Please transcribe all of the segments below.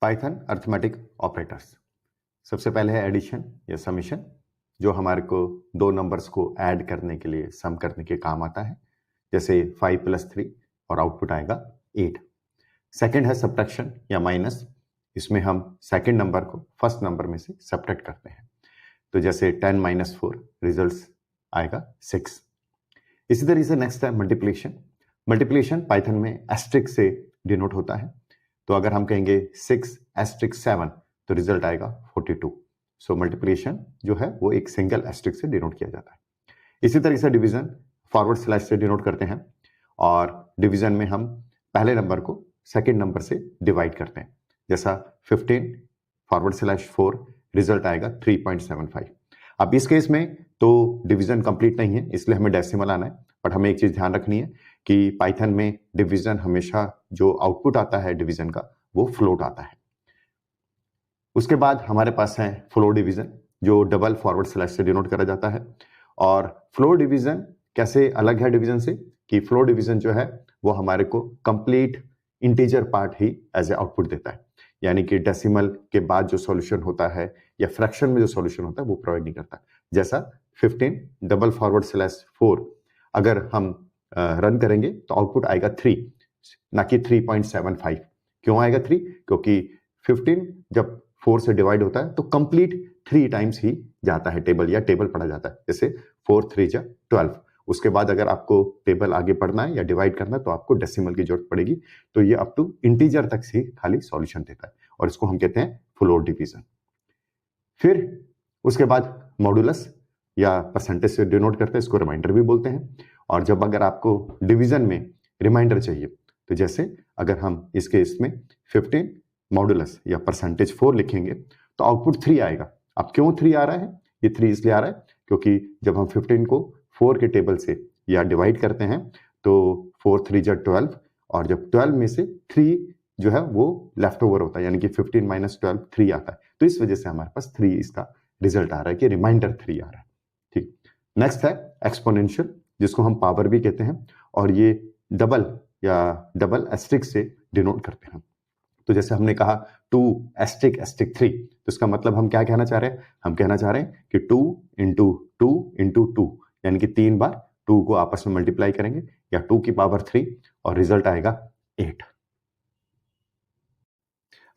Python arithmetic operators. सबसे पहले है एडिशन या समेशन, जो हमारे को दो नंबर्स को ऐड करने के लिए सम करने के काम आता है, जैसे 5 + 3 और आउटपुट आएगा 8। सेकंड है सब्ट्रैक्शन या माइनस, इसमें हम सेकंड नंबर को फर्स्ट नंबर में से सब्ट्रैक्ट करते हैं, तो जैसे 10 - 4 रिजल्ट आएगा 6। इसी तरीके से नेक्स्ट है मल्टीप्लिकेशन। मल्टीप्लिकेशन पाइथन में एस्ट्रिक से डिनोट होता है, तो अगर हम कहेंगे 6*7 तो रिजल्ट आएगा 42। सो मल्टीप्लिकेशन जो है वो एक सिंगल एस्ट्रिक से डिनोट किया जाता है। इसी तरीके से डिवीजन फॉरवर्ड स्लैश से डिनोट करते हैं, और डिवीजन में हम पहले नंबर को सेकंड नंबर से डिवाइड करते हैं, जैसा 15/4 रिजल्ट आएगा 3.75। अब इस केस में तो डिवीजन कंप्लीट नहीं है, इसलिए हमें डेसिमल आना है, बट हमें एक चीज ध्यान रखनी है कि पाइथन में डिवीजन हमेशा जो आउटपुट आता है डिवीजन का वो फ्लोट आता है। उसके बाद हमारे पास है फ्लोट डिवीजन, जो डबल फॉरवर्ड स्लैश से डिनोट करा जाता है। और फ्लोट डिवीजन कैसे अलग है डिवीजन से, कि फ्लोट डिवीजन जो है वो हमारे को कंप्लीट इंटीजर पार्ट ही एज ए आउटपुट देता है, यानी कि डेसिमल के बाद जो सॉल्यूशन होता है या फ्रैक्शन में जो सॉल्यूशन होता है वो प्रोवाइड नहीं करता। जैसा 15/4 अगर हम रन करेंगे तो आउटपुट आएगा 3, ना कि 3.75। क्यों आएगा 3? क्योंकि 15 जब 4 से डिवाइड होता है तो कंप्लीट 3 टाइम्स ही जाता है टेबल, या टेबल पढ़ा जाता है, जैसे 4 3 जा 12। उसके बाद अगर आपको टेबल आगे पढ़ना है या डिवाइड करना है तो आपको डेसिमल की जरूरत पड़ेगी, तो ये अप टू इंटीजर तक ही खाली सॉल्यूशन देता है, और इसको हम कहते हैं फ्लोट डिवीजन। फिर उसके बाद मॉडुलस या परसेंटेज से डिनोट करते हैं, इसको रिमाइंडर भी बोलते हैं। और जब अगर आपको डिवीजन में रिमाइंडर चाहिए, तो जैसे अगर हम इस केस में 15 मॉडुलस या %4 लिखेंगे तो आउटपुट 3 आएगा। अब क्यों 3 आ रहा है? ये 3 इसलिए आ रहा है क्योंकि जब हम 15 को 4 के टेबल से या डिवाइड करते हैं तो 4 3 जा 12, और जब 12 में से 3 जो है वो लेफ्ट ओवर होता है, यानी कि 15 - 12 3 आता है, तो इस वजह से हमारे पास 3 इसका रिजल्ट आ रहा है कि रिमाइंडर 3 आ रहा है। ठीक, नेक्स्ट है एक्सपोनेंशियल, जिसको हम पावर भी कहते हैं, और ये डबल या डबल एस्ट्रिक से डिनोट करते हैं। तो जैसे हमने कहा 2**3, तो इसका मतलब हम क्या कहना चाह रहे हैं? हम कहना चाह रहे हैं कि 2 × 2 × 2, यानी कि 3 बार 2 को आपस में मल्टीप्लाई करेंगे, या 2 की पावर 3, और रिजल्ट आएगा 8।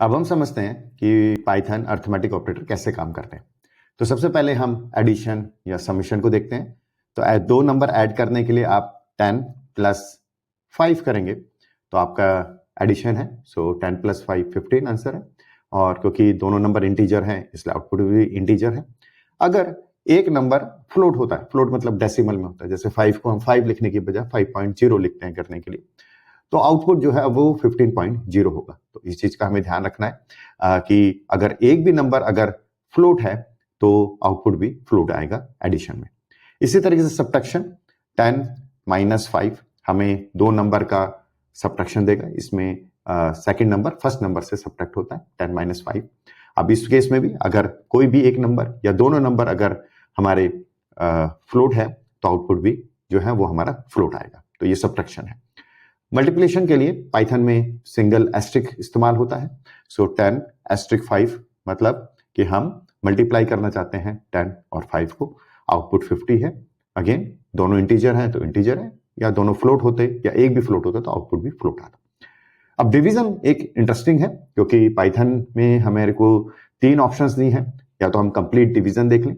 अब हम समझते हैं कि पाइथन अरिथमेटिक ऑपरेटर कैसे काम करते हैं। तो सबसे पहले हम एडिशन या समेशन को देखते हैं। तो दो नंबर ऐड करने के लिए आप 10 + 5 करेंगे तो आपका एडिशन है, सो 10 + 5 15 आंसर है, और क्योंकि दोनों नंबर इंटीजर हैं इसलिए आउटपुट भी इंटीजर है। अगर एक नंबर फ्लोट होता है, फ्लोट मतलब डेसिमल में होता है, जैसे 5 को हम 5 लिखने की बजाय 5.0 लिखते हैं करने के लिए, तो आउटपुट जो है वो 15.0 होगा। तो इस चीज का हमें ध्यान रखना है कि अगर एक भी नंबर अगर फ्लोट है तो आउटपुट भी फ्लोट आएगा एडिशन में। इसी तरीके से सब्ट्रैक्शन, 10 - 5 हमें दो नंबर का सब्ट्रैक्शन देगा। इसमें सेकंड नंबर फर्स्ट नंबर से सब्ट्रैक्ट होता है, 10 - 5। अब इस केस में भी अगर कोई भी एक नंबर या दोनों नंबर अगर हमारे फ्लोट है तो आउटपुट भी जो है वो हमारा फ्लोट आएगा, तो ये सब्ट्रैक्शन है। मल्टीप्लिकेशन के लिए पाइथन में सिंगल एस्ट्रिक इस्तेमाल होता है, सो 10*5 मतलब कि हम मल्टीप्लाई करना चाहते हैं 10 और 5 को, आउटपुट 50 है। अगेन दोनों इंटीजर हैं तो इंटीजर है, या दोनों फ्लोट होते या एक भी फ्लोट होता तो आउटपुट भी फ्लोट आता। अब डिवीजन एक इंटरेस्टिंग है, क्योंकि पाइथन में हमारे को 3 ऑप्शंस दी हैं, या तो हम कंप्लीट डिवीजन देख लें,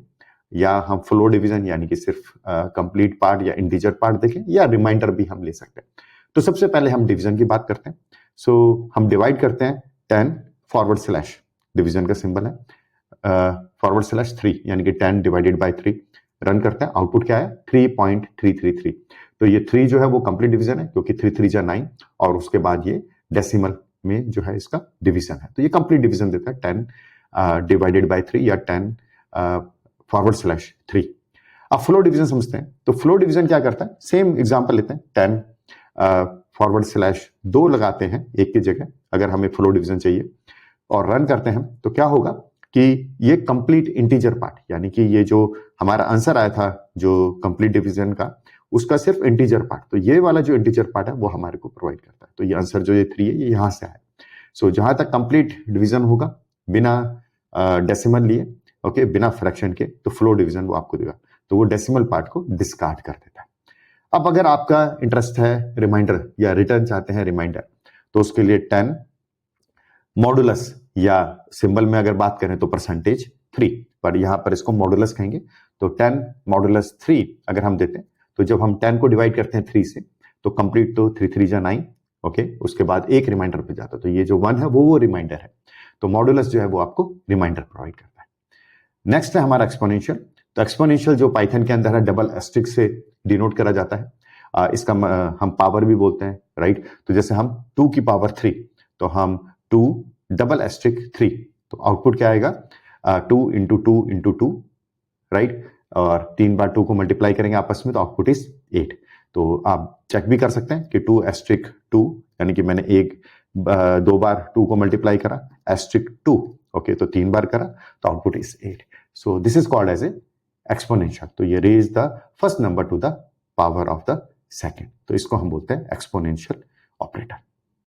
या हम फ्लोट डिवीजन यानी कि सिर्फ कंप्लीट पार्ट या इंटीजर पार्ट देखें, या रिमाइंडर भी हम ले सकते हैं। तो सबसे पहले हम डिवीजन की बात करते हैं। सो हम डिवाइड करते हैं 10 डिवीजन का सिंबल है /3, यानी कि 10 / 3 रन करते हैं, आउटपुट क्या है 3.333। तो ये 3 जो है वो कंप्लीट डिवीजन है, क्योंकि 3 3 जा 9, और उसके बाद ये डेसिमल में जो है इसका डिवीजन है, तो ये कंप्लीट डिवीजन देता है 10 / 3 या 10 /3। अब फ्लो डिवीजन समझते हैं। तो फ्लो डिवीजन क्या करता है, सेम एग्जांपल लेते हैं, 10 /2 लगाते हैं एक की जगह अगर हमें फ्लो डिवीजन चाहिए, और रन करते हैं, तो क्या होगा कि ये कंप्लीट इंटीजर पार्ट, यानी कि ये जो हमारा आंसर आया था जो कंप्लीट डिवीजन का, उसका सिर्फ इंटीजर पार्ट, तो ये वाला जो इंटीजर पार्ट है वो हमारे को प्रोवाइड करता है। तो ये आंसर जो ये 3 है ये यहां से आया, सो जहां तक कंप्लीट डिवीजन होगा बिना डेसिमल लिए, ओके, बिना फ्रैक्शन के, तो फ्लोर डिवीजन वो आपको देगा, तो वो डेसिमल पार्ट को डिस्कार्ड कर देता है। अब अगर आपका इंटरेस्ट है रिमाइंडर या रिटर्न चाहते हैं रिमाइंडर, तो उसके लिए 10 मॉडुलस, या सिंबल में अगर बात करें तो परसेंटेज 3, पर यहां पर इसको मॉडुलस कहेंगे, तो 10 मॉडुलस 3 अगर हम देते हैं, तो जब हम 10 को डिवाइड करते हैं 3 से, तो कंप्लीट तो 3 3 जा 9, ओके, उसके बाद एक रिमाइंडर पे जाता है, तो ये जो 1 है वो रिमाइंडर है, तो मॉडुलस जो है वो आपको रिमाइंडर प्रोवाइड करता है। नेक्स्ट है हमारा एक्सपोनेंशियल। तो एक्सपोनेंशियल जो पाइथन के अंदर है डबल एस्ट्रिक से डिनोट करा जाता है, इसका हम पावर भी बोलते हैं, राइट। तो जैसे हम 2 की पावर 3, तो हम 2 डबल एस्ट्रिक 3, तो आउटपुट क्या आएगा 2 इंटू 2 इंटू 2, राइट, और 3 बार 2 को मल्टीप्लाई करेंगे आपस में, तो आउटपुट इज 8। तो आप चेक भी कर सकते हैं कि 2 एस्ट्रिक 2, यानी कि मैंने 2 बार 2 को मल्टीप्लाई करा, एस्ट्रिक 2, ओके, तो 3 बार करा, तो output is 8। So this is called as a exponential. तो ये raise the first number to the power of the second, तो इसको हम बोलते हैं एक्सपोनेंशियल ऑपरेटर।